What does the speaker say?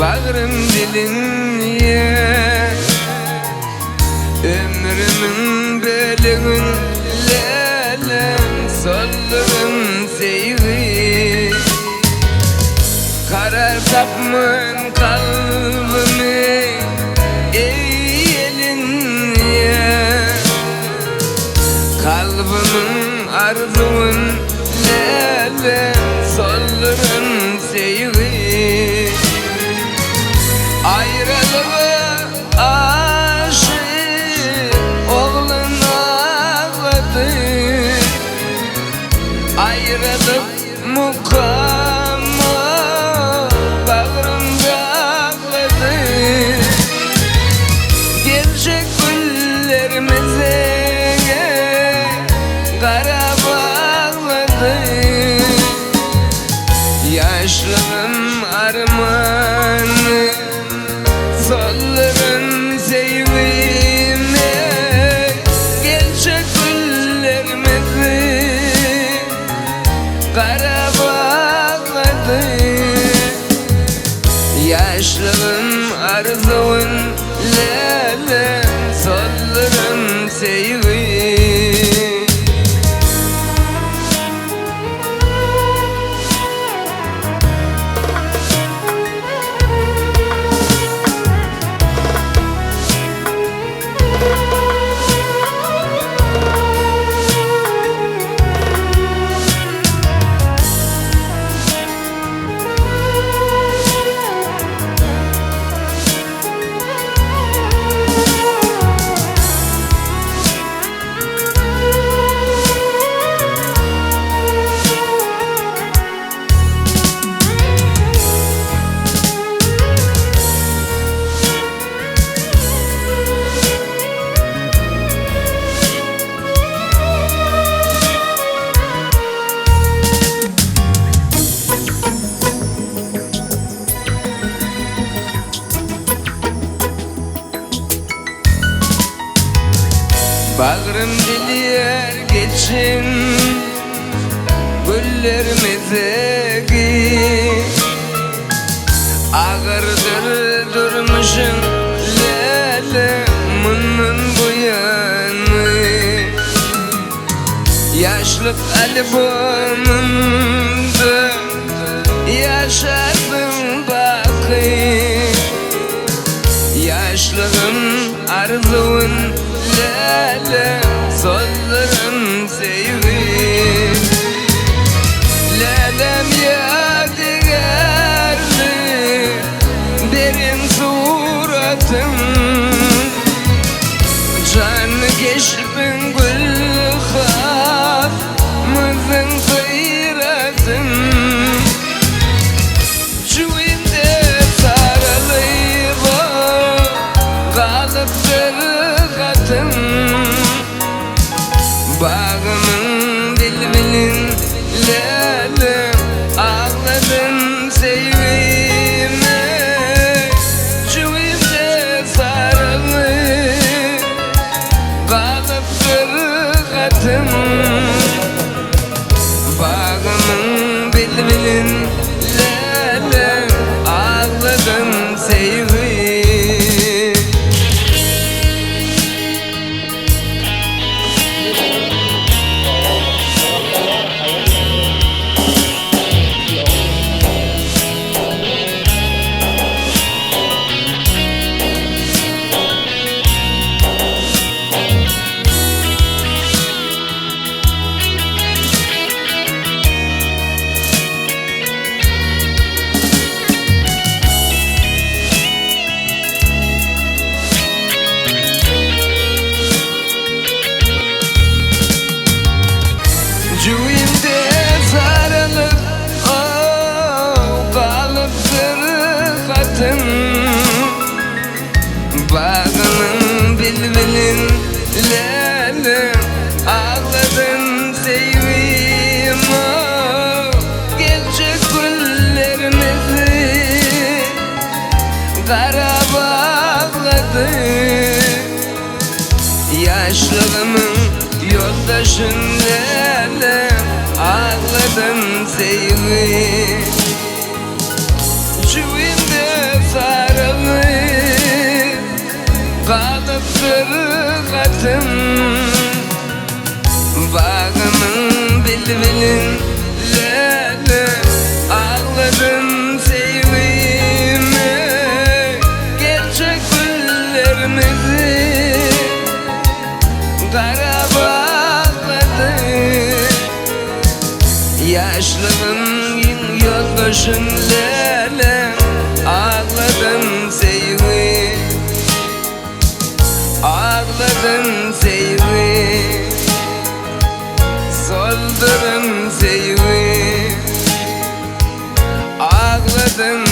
Bağrım dilinye ömrümün bölümün lelem sollarım seyri karar tapmın kalbimi ey elinye kalbimin arzun lelem sollarım seyri ayrılığı aşık oğlun ağladı ayrılık mukamma bağrımda ağladı gelecek güllerimize kara bağladı yaşlım armanı solların sevime gelecek güllerimizi kara bağladı yaşlığım arzun lelem solların sevime Bağrım diliyer geçin güllerimize ki ağırdır durmuşum lelemin bu yanı yaşlık albümümde yaşadım bakı yaşlığım arzun lelem sollarım sevgi lelem yadigarlı derin suratım canı geçbin gül khaf mızın kıyratım cüvinde sarılıyla kalıptır bağımın dilbilin lelem ağladın sevime cüvimde sarılı kalıp kırgatım bağımın dilbilin lelem ağladın sevime cüvimde sarılıp kalıptır katım bağının bilbilin lelem ağladın sevim gelecek güllerimizi kara bağladı yaşlığımın yoldaşın lelem ağladım sevgi cüvimde Ağladım sevdiğime, gerçek güllerimizi kara bağladı. Yaşlılığın yoldaşın lele, ağladım sevdiğim, ağladım sevdiğim, soldurun sevdiğim, ağladım